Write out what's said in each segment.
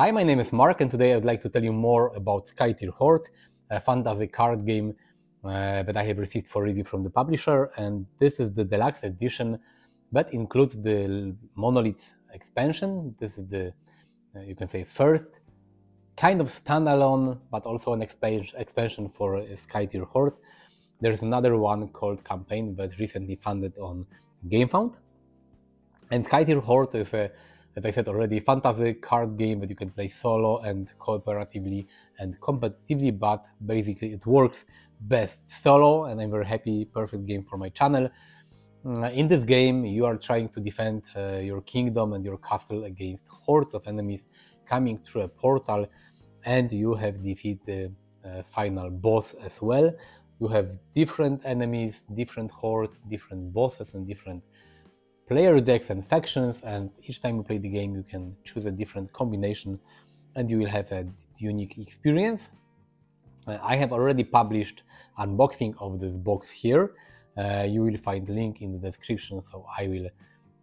Hi, my name is Mark, and today I would like to tell you more about Skytear Horde, a fantasy card game that I have received for review from the publisher. And this is the deluxe edition that includes the Monoliths expansion. This is the, you can say, first kind of standalone, but also an expansion for Skytear Horde. There's another one called Campaign that recently funded on GameFound. And Skytear Horde is a, as I said already, fantasy card game that you can play solo and cooperatively and competitively, but basically it works best solo, and I'm very happy. Perfect game for my channel. In this game, you are trying to defend your kingdom and your castle against hordes of enemies coming through a portal, and you have defeated the final boss as well. You have different enemies, different hordes, different bosses, and different player decks and factions, and each time you play the game you can choose a different combination and you will have a unique experience. I have already published unboxing of this box here. You will find link in the description, so I will,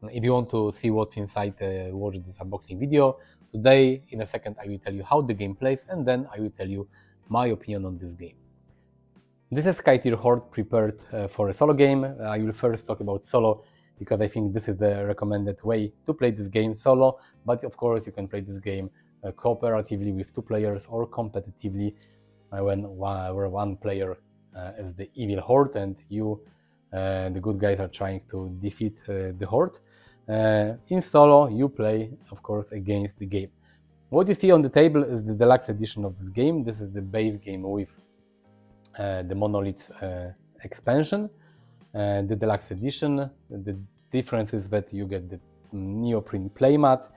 if you want to see what's inside, watch this unboxing video. Today, in a second, I will tell you how the game plays, and then I will tell you my opinion on this game. This is Skytear Horde prepared for a solo game. I will first talk about solo, because I think this is the recommended way to play this game solo, but of course you can play this game cooperatively with two players or competitively where one player is the evil horde and you, the good guys, are trying to defeat the horde. In solo you play, of course, against the game. What you see on the table is the deluxe edition of this game. This is the base game with the Monoliths expansion. The deluxe edition. The difference is that you get the neoprene playmat,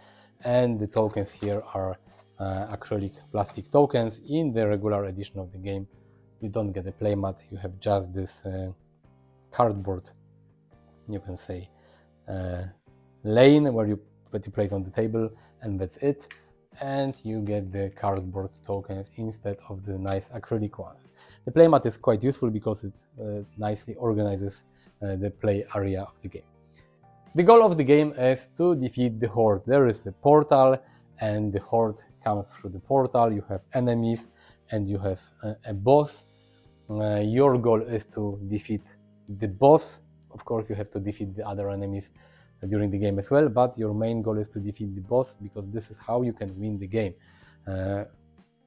and the tokens here are acrylic plastic tokens. In the regular edition of the game you don't get a playmat, you have just this cardboard, you can say, lane that you place on the table, and that's it. And you get the cardboard tokens instead of the nice acrylic ones. The playmat is quite useful because it nicely organizes the play area of the game. The goal of the game is to defeat the horde. There is a portal and the horde comes through the portal. You have enemies and you have a boss. Your goal is to defeat the boss. Of course, you have to defeat the other enemies during the game as well, but your main goal is to defeat the boss, because this is how you can win the game.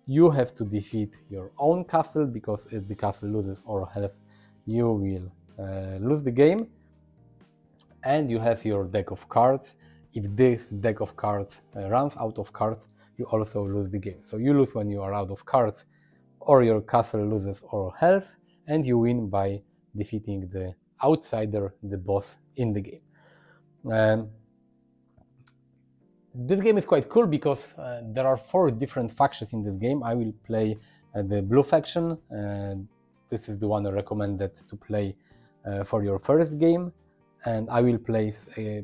You have to defeat your own castle, because if the castle loses or health, you will lose the game. And you have your deck of cards. If this deck of cards runs out of cards, you also lose the game. So you lose when you are out of cards, or your castle loses or health, and you win by defeating the outsider, the boss in the game. This game is quite cool because there are 4 different factions in this game. I will play the blue faction. This is the one recommended to play for your first game, and I will play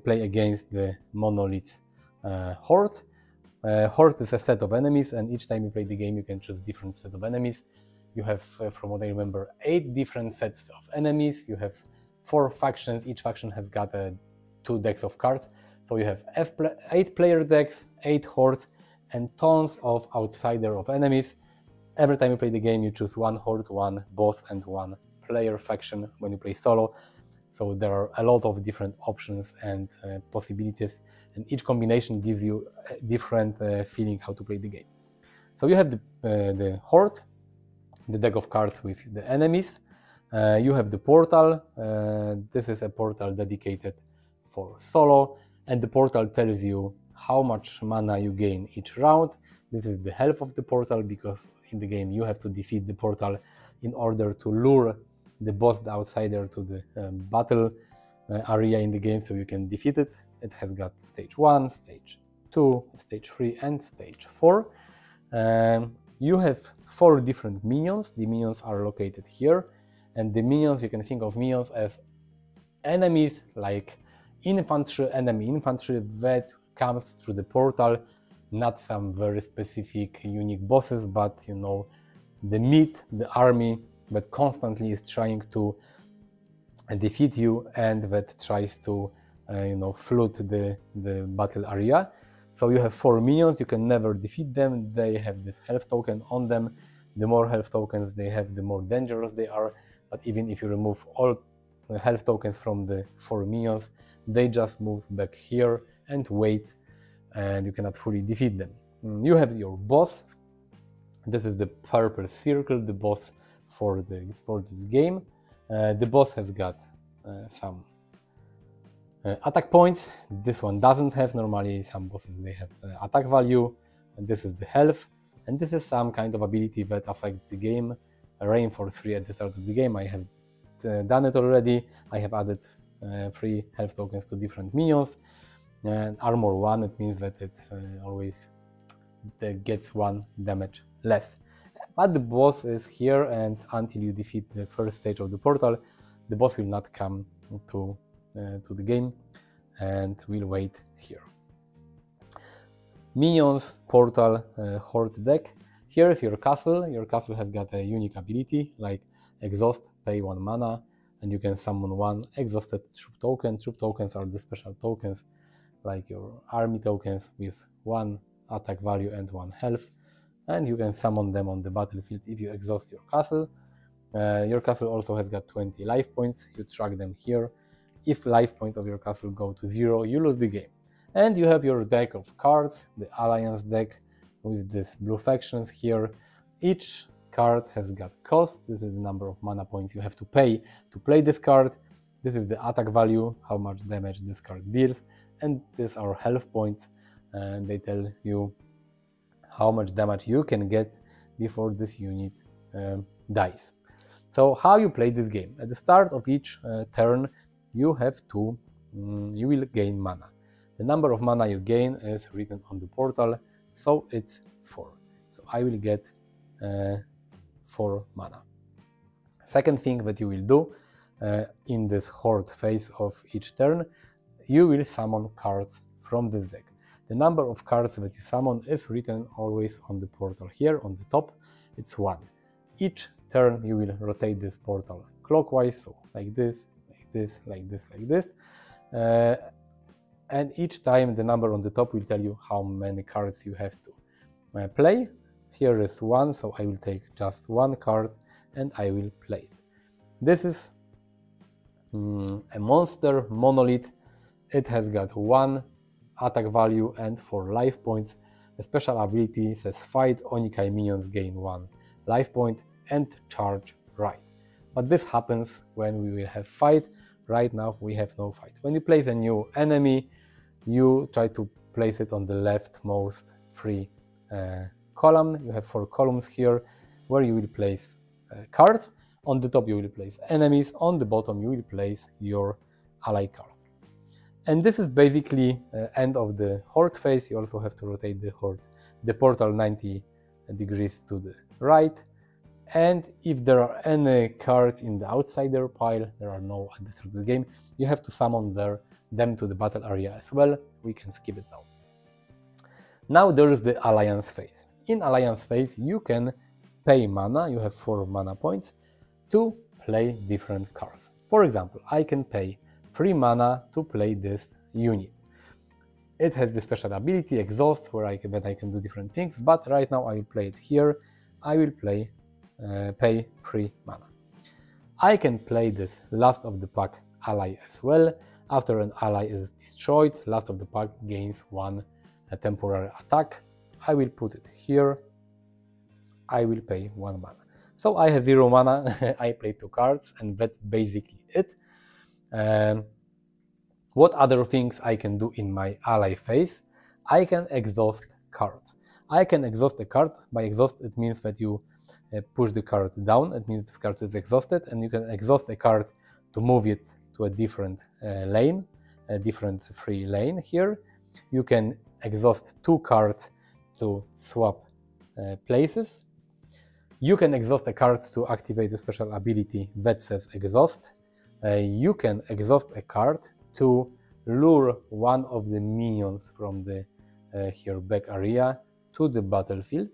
against the Monoliths Horde. Horde is a set of enemies, and each time you play the game you can choose different set of enemies. You have, from what I remember, 8 different sets of enemies. You have 4 factions. Each faction has got 2 decks of cards, so you have 8 player decks, 8 hordes, and tons of outsider of enemies. Every time you play the game you choose 1 horde, 1 boss, and 1 player faction when you play solo. So there are a lot of different options and possibilities, and each combination gives you a different feeling how to play the game. So you have the horde, the deck of cards with the enemies. You have the portal. This is a portal dedicated for solo, and the portal tells you how much mana you gain each round. This is the health of the portal, because in the game you have to defeat the portal in order to lure the boss, the outsider, to the battle area in the game, so you can defeat it. It has got stage 1, stage 2, stage 3, and stage 4. You have 4 different minions. The minions are located here, and the minions, you can think of minions as enemies like enemy infantry that comes through the portal, not some very specific unique bosses, but you know, the meat, the army that constantly is trying to defeat you and that tries to flood the battle area. So you have 4 minions, you can never defeat them, they have this health token on them. The more health tokens they have, the more dangerous they are, but even if you remove all the health tokens from the 4 minions, they just move back here and wait, and you cannot fully defeat them. You have your boss. This is the purple circle, the boss for this game. The boss has got some attack points. This one doesn't have. Normally some bosses they have attack value, and this is the health, and this is some kind of ability that affects the game. Reinforce 3 at the start of the game. I have done it already. I have added 3 health tokens to different minions, and armor 1, it means that it always gets 1 damage less. But the boss is here, and until you defeat the first stage of the portal, the boss will not come to the game, and will wait here. Minions, portal, horde deck. Here is your castle. Your castle has got a unique ability like exhaust, pay 1 mana, and you can summon 1 exhausted troop token. Troop tokens are the special tokens like your army tokens with 1 attack value and 1 health, and you can summon them on the battlefield if you exhaust your castle. Your castle also has got 20 life points. You track them here. If life points of your castle go to 0, you lose the game. And you have your deck of cards, the Alliance deck with these blue factions here. Each card has got cost. This is the number of mana points you have to pay to play this card. This is the attack value, how much damage this card deals, and these are health points, and they tell you how much damage you can get before this unit dies. So how you play this game? At the start of each turn, you will gain mana. The number of mana you gain is written on the portal, so it's 4. So I will get 4 mana. Second thing that you will do in this horde phase of each turn, you will summon cards from this deck. The number of cards that you summon is written always on the portal here on the top. It's 1. Each turn you will rotate this portal clockwise, so like this, like this, like this, like this. And each time the number on the top will tell you how many cards you have to play. Here is 1, so I will take just 1 card and I will play it. This is a monster monolith. It has got 1 attack value and 4 life points. The special ability says fight, Onikai minions gain 1 life point and charge right. But this happens when we will have fight. Right now we have no fight. When you place a new enemy, you try to place it on the leftmost free column. You have 4 columns here where you will place cards. On the top you will place enemies, on the bottom you will place your ally cards. And this is basically end of the horde phase. You also have to rotate the portal 90 degrees to the right. And if there are any cards in the outsider pile, there are no at the start of the game, you have to summon them to the battle area as well. We can skip it now. Now there is the alliance phase. In alliance phase you can pay mana, you have 4 mana points, to play different cards. For example, I can pay 3 mana to play this unit. It has the special ability exhaust where I can do different things, but right now I will play it here. I will pay 3 mana. I can play this last of the pack ally as well. After an ally is destroyed, last of the pack gains 1 temporary attack. I will put it here. I will pay 1 mana. So I have 0 mana, I play 2 cards, and that's basically it. What other things I can do in my ally phase? I can exhaust cards. I can exhaust a card. By exhaust it means that you push the card down. It means this card is exhausted, and you can exhaust a card to move it to a different lane, a different free lane here. You can exhaust 2 cards to swap places. You can exhaust a card to activate a special ability that says exhaust. You can exhaust a card to lure one of the minions from the here back area to the battlefield.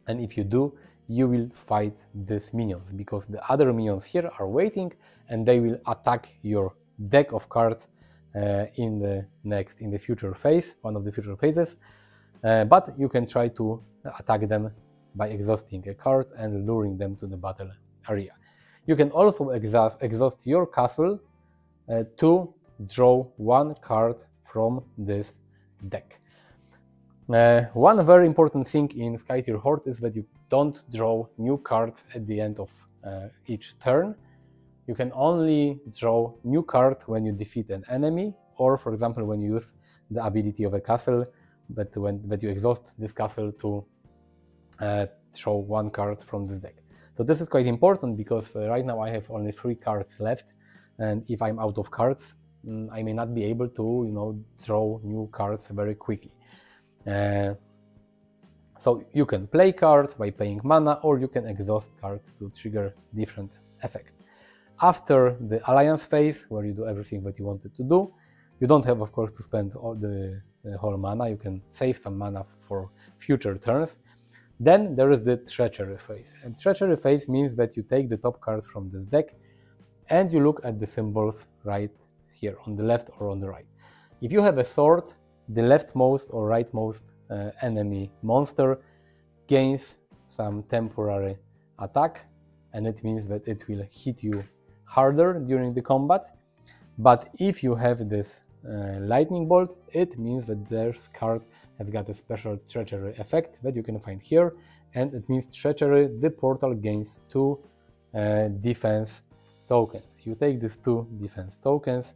And if you do, you will fight these minions, because the other minions here are waiting and they will attack your deck of cards in the future phase, one of the future phases, but you can try to attack them by exhausting a card and luring them to the battle area. You can also exhaust your castle to draw one card from this deck. One very important thing in Skytear Horde is that you don't draw new cards at the end of each turn. You can only draw new card when you defeat an enemy, or for example when you use the ability of a castle, but you exhaust this castle to show one card from this deck. So this is quite important because right now I have only 3 cards left, and if I'm out of cards, I may not be able to, draw new cards very quickly. So you can play cards by paying mana, or you can exhaust cards to trigger different effects. After the alliance phase, where you do everything that you wanted to do, you don't have, of course, to spend all the whole mana. You can save some mana for future turns. Then there is the treachery phase, and treachery phase means that you take the top card from this deck and you look at the symbols right here on the left or on the right. If you have a sword, the leftmost or rightmost enemy monster gains some temporary attack, and it means that it will hit you harder during the combat. But if you have this lightning bolt, it means that this card has got a special treachery effect that you can find here, and it means treachery, the portal gains 2 defense tokens. You take these 2 defense tokens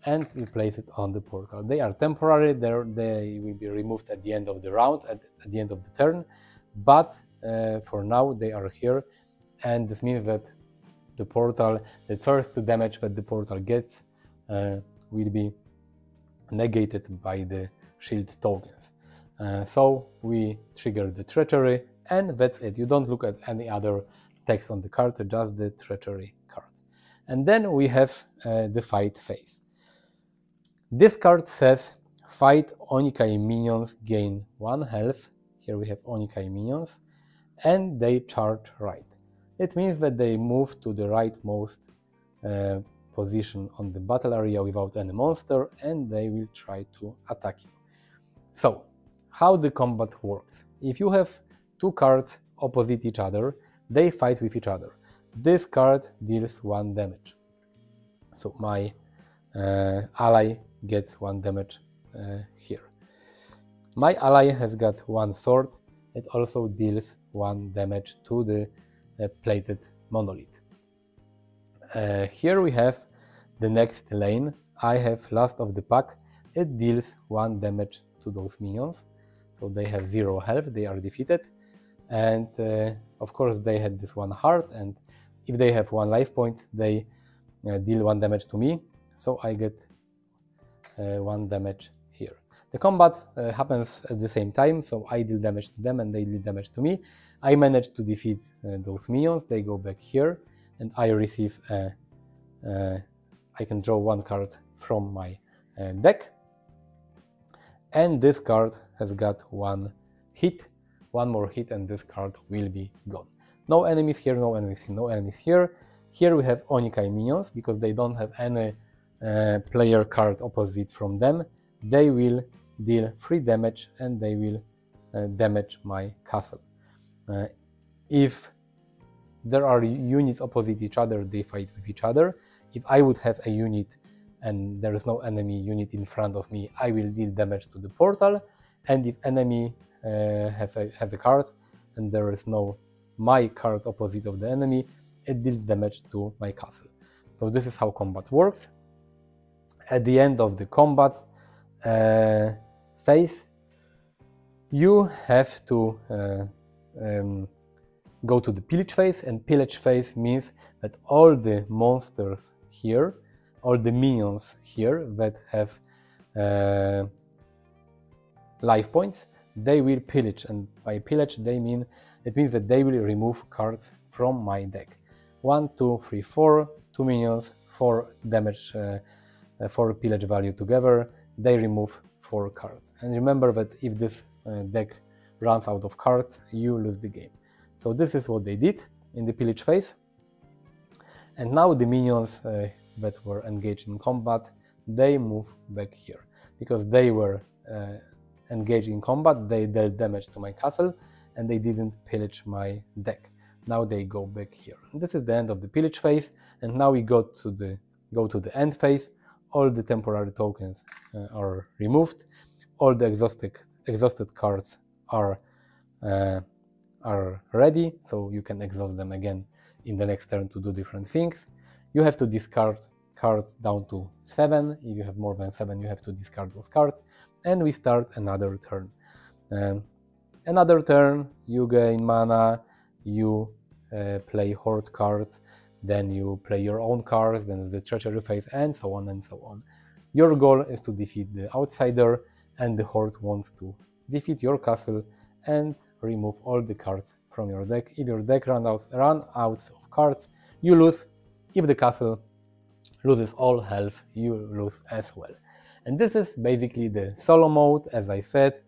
and you place it on the portal. They are temporary, they will be removed at the end of the round, at the end of the turn, but for now they are here, and this means that the portal, the first 2 damage that the portal gets will be negated by the shield tokens. So we trigger the treachery, and that's it. You don't look at any other text on the card, just the treachery card. And then we have the fight phase. This card says fight Onikai minions gain 1 health. Here we have Onikai minions, and they charge right. It means that they move to the rightmost position on the battle area without any monster, and they will try to attack you. So, how the combat works? If you have 2 cards opposite each other, they fight with each other. This card deals 1 damage. So my ally gets 1 damage here. My ally has got 1 sword. It also deals 1 damage to the plated monolith. Here we have the next lane. I have last of the pack. It deals 1 damage to those minions. So they have 0 health, they are defeated. And of course they had this 1 heart, and if they have 1 life point, they deal 1 damage to me. So I get 1 damage here. The combat happens at the same time, so I deal damage to them and they deal damage to me. I manage to defeat those minions. They go back here, and I receive I can draw 1 card from my deck, and this card has got 1 hit, 1 more hit, and this card will be gone. No enemies here, no enemies here, no enemies here. Here we have Onikai minions, because they don't have any player card opposite from them. They will deal 3 damage, and they will damage my castle. If there are units opposite each other, they fight with each other. If I would have a unit and there is no enemy unit in front of me, I will deal damage to the portal. And if enemy has a card and there is no my card opposite of the enemy, it deals damage to my castle. So this is how combat works. At the end of the combat phase, you have to go to the pillage phase, and pillage phase means that all the monsters here, all the minions here that have life points, they will pillage, and by pillage it means that they will remove cards from my deck. 1, 2, 3, 4, 2 minions, 4 damage, 4 pillage value together, they remove 4 cards. And remember that if this deck runs out of cards, you lose the game. So this is what they did in the pillage phase. And now the minions that were engaged in combat, they move back here because they were engaged in combat, they dealt damage to my castle, and they didn't pillage my deck. Now they go back here. And this is the end of the pillage phase, and now we go to the end phase. All the temporary tokens are removed. All the exhausted cards are ready, so you can exhaust them again in the next turn to do different things. You have to discard cards down to 7. If you have more than 7, you have to discard those cards. And we start another turn. Another turn, you gain mana, you play Horde cards, then you play your own cards, then the treachery phase, and so on and so on. Your goal is to defeat the outsider, and the Horde wants to defeat your castle and remove all the cards from your deck. If your deck runs out of cards, you lose. If the castle loses all health, you lose as well. And this is basically the solo mode. As I said,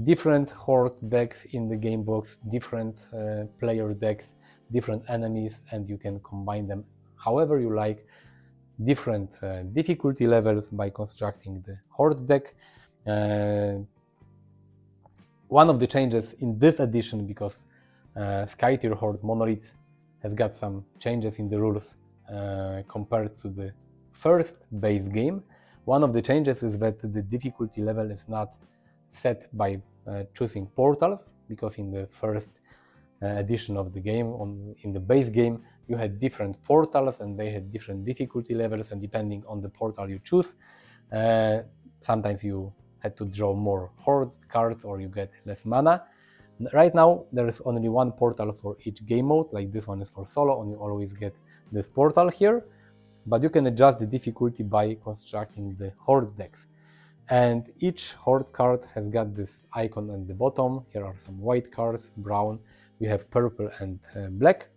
different Horde decks in the game box, different player decks, different enemies, and you can combine them however you like. Different difficulty levels by constructing the Horde deck. One of the changes in this edition, because Skytear Horde Monoliths has got some changes in the rules compared to the first base game. One of the changes is that the difficulty level is not set by choosing portals, because in the first edition of the game, in the base game, you had different portals and they had different difficulty levels, and depending on the portal you choose, sometimes you had to draw more Horde cards or you get less mana. Right now there is only one portal for each game mode, like this one is for solo and you always get this portal here, but you can adjust the difficulty by constructing the Horde decks. And each Horde card has got this icon at the bottom. Here are some white cards, brown, we have purple and black.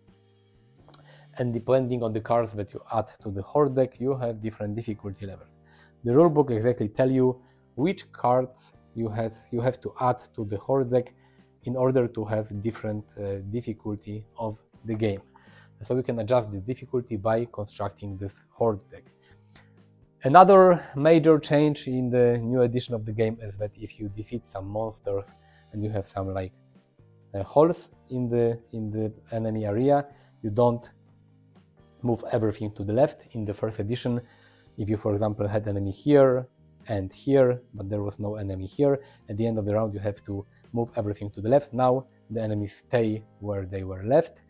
And depending on the cards that you add to the Horde deck, you have different difficulty levels. The rulebook exactly tell you which cards you have to add to the Horde deck in order to have different difficulty of the game. So you can adjust the difficulty by constructing this Horde deck. Another major change in the new edition of the game is that if you defeat some monsters and you have some like holes in the enemy area, you don't move everything to the left. In the first edition, if you, for example, had enemy here and here, but there was no enemy here, at the end of the round you have to move everything to the left. Now the enemies stay where they were left.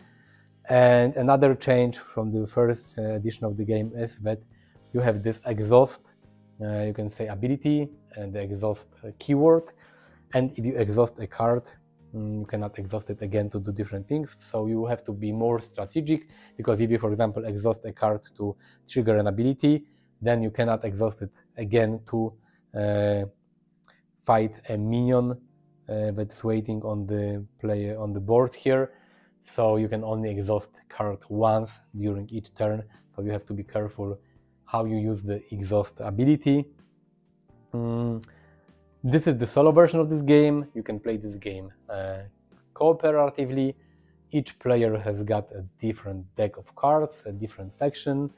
And another change from the first edition of the game is that you have this exhaust, you can say ability, and the exhaust keyword. And if you exhaust a card, you cannot exhaust it again to do different things. So you have to be more strategic, because if you, for example, exhaust a card to trigger an ability, then you cannot exhaust it again to fight a minion that's waiting on the board here. So you can only exhaust card once during each turn. So you have to be careful how you use the exhaust ability. This is the solo version of this game. You can play this game cooperatively. Each player has got a different deck of cards, a different faction,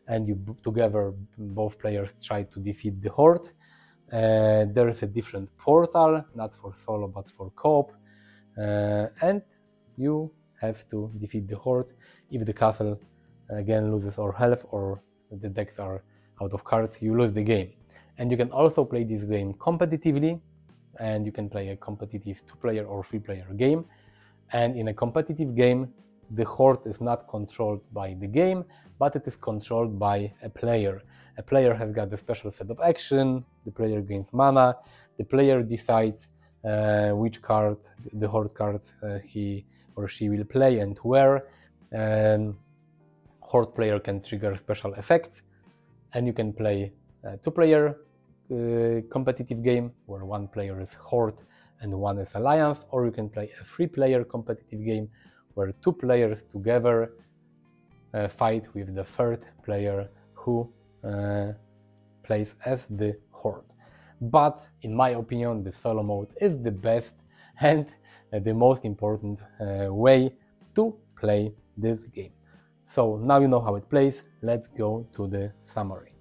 and you together, both players try to defeat the Horde. There is a different portal, not for solo but for co-op, and you have to defeat the Horde. If the castle again loses all health or the decks are out of cards, you lose the game. And you can also play this game competitively, and you can play a competitive 2-player or 3-player game. And in a competitive game, the Horde is not controlled by the game, but it is controlled by a player. A player has got a special set of action, the player gains mana, the player decides which card, the Horde cards he or she will play and where. Horde player can trigger special effects, and you can play a 2-player competitive game where one player is Horde and one is Alliance, or you can play a 3-player competitive game where 2 players together fight with the 3rd player who plays as the Horde. But in my opinion, the solo mode is the best and the most important way to play this game. So now you know how it plays, let's go to the summary.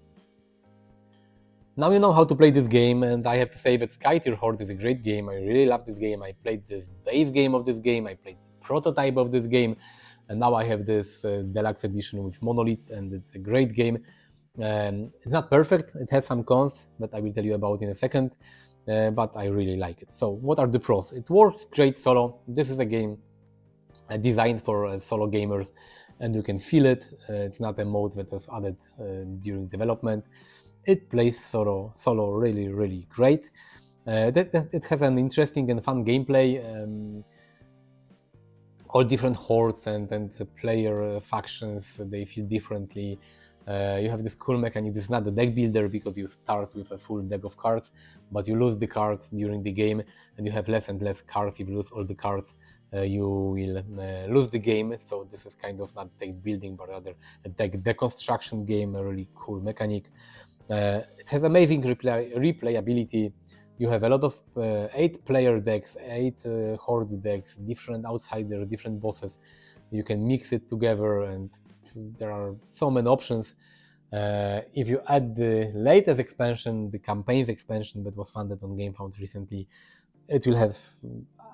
Now you know how to play this game, and I have to say that Skytear Horde is a great game. I really love this game. I played this base game of this game, I played the prototype of this game, and now I have this deluxe edition with Monoliths, and it's a great game. It's not perfect, it has some cons that I will tell you about in a second, but I really like it. So what are the pros? It works great solo. This is a game designed for solo gamers, and you can feel it. It's not a mode that was added during development. It plays solo really great. It has an interesting and fun gameplay. All different hordes and the player factions, they feel differently. You have this cool mechanic. This is not a deck builder because you start with a full deck of cards, but you lose the cards during the game, and you have less and less cards. If you lose all the cards, you will lose the game. So this is kind of not deck building, but rather a deck deconstruction game, a really cool mechanic. It has amazing replayability. You have a lot of 8-player decks, 8 horde decks, different outsiders, different bosses. You can mix it together, and there are so many options. If you add the latest expansion, the campaigns expansion that was funded on GameFound recently, it will have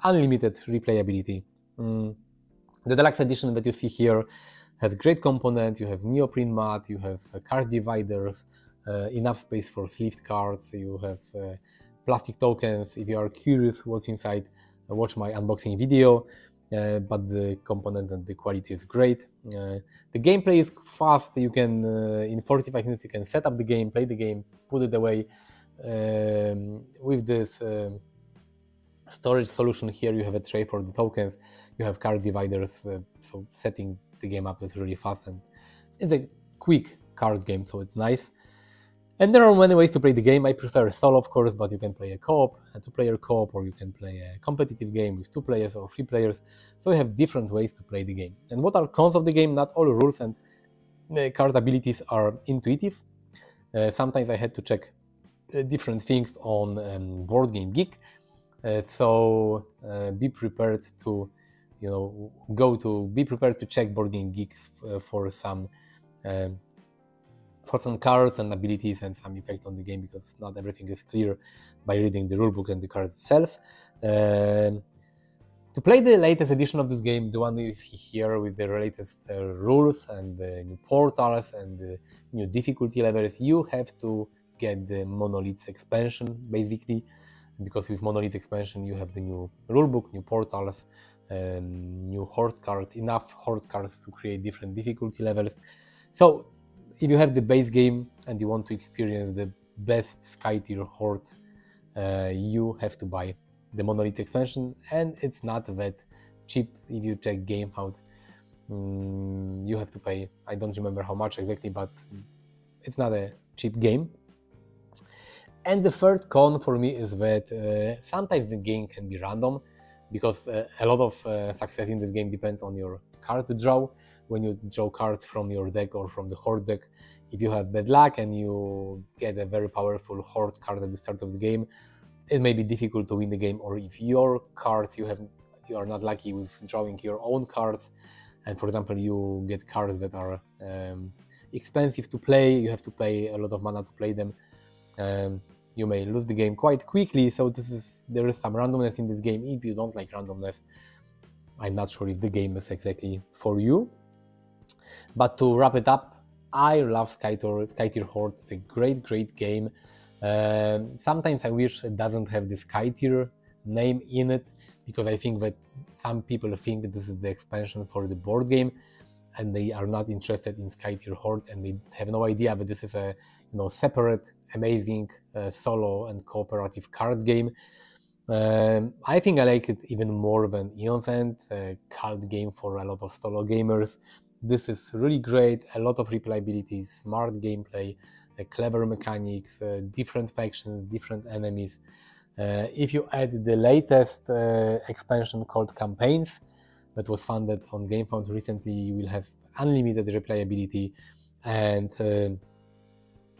unlimited replayability. The deluxe edition that you see here has great components. You have neoprene mat, you have card dividers, enough space for sleeved cards, you have plastic tokens. If you are curious what's inside, watch my unboxing video, but the component and the quality is great. The gameplay is fast. You can, in 45 minutes, you can set up the game, play the game, put it away. With this storage solution here, you have a tray for the tokens, you have card dividers, so setting the game up is really fast, and it's a quick card game, so it's nice. And there are many ways to play the game. I prefer solo, of course, but you can play a co-op, a 2-player co-op, or you can play a competitive game with 2 players or 3 players. So you have different ways to play the game. And what are cons of the game? Not all rules and card abilities are intuitive. Sometimes I had to check different things on Board Game Geek. So be prepared to, be prepared to check Board Game Geek for some cards and abilities and some effects on the game, because not everything is clear by reading the rulebook and the card itself. To play the latest edition of this game, the one you see here with the latest rules and the new portals and the new difficulty levels, you have to get the Monoliths expansion, basically, because with Monoliths expansion you have the new rulebook, new portals, new horde cards, enough horde cards to create different difficulty levels. So if you have the base game and you want to experience the best Skytear Horde, you have to buy the Monoliths expansion, and it's not that cheap. If you check GameFound, you have to pay, I don't remember how much exactly, but it's not a cheap game. And the third con for me is that sometimes the game can be random, because a lot of success in this game depends on your card draw. When you draw cards from your deck or from the horde deck, if you have bad luck and you get a very powerful horde card at the start of the game, it may be difficult to win the game. Or if your cards, you are not lucky with drawing your own cards, and for example you get cards that are expensive to play, you have to pay a lot of mana to play them, you may lose the game quite quickly. So there is some randomness in this game. If you don't like randomness, I'm not sure if the game is exactly for you. But to wrap it up, I love Skytear Horde. It's a great game. Sometimes I wish it doesn't have the Skytear name in it, because I think that some people think that this is the expansion for the board game, and they are not interested in Skytear Horde, and they have no idea that this is a separate, amazing solo and cooperative card game. I think I like it even more than Eon's End, a card game for a lot of solo gamers. This is really great, a lot of replayability, smart gameplay, clever mechanics, different factions, different enemies. If you add the latest expansion called Campaigns, that was funded on GameFound recently, you will have unlimited replayability and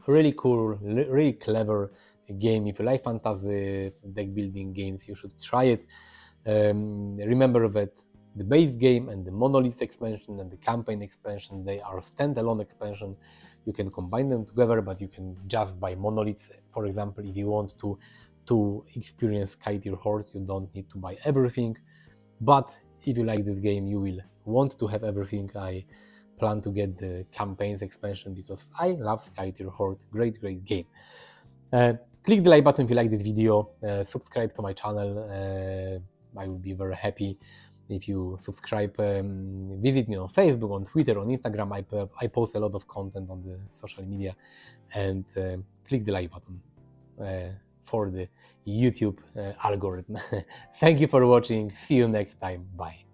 really cool, really clever game. If you like fantasy deck building games, you should try it. Remember that the base game and the Monoliths expansion and the campaign expansion, they are standalone expansion. you can combine them together, but you can just buy Monoliths. For example, if you want to experience Skytear Horde, you don't need to buy everything. But if you like this game, you will want to have everything. I plan to get the campaigns expansion because I love Skytear Horde. Great game. Click the like button if you like this video. Subscribe to my channel. I will be very happy if you subscribe. Visit me on Facebook, on Twitter, on Instagram. I post a lot of content on the social media, and click the like button for the YouTube algorithm. Thank you for watching. See you next time. Bye.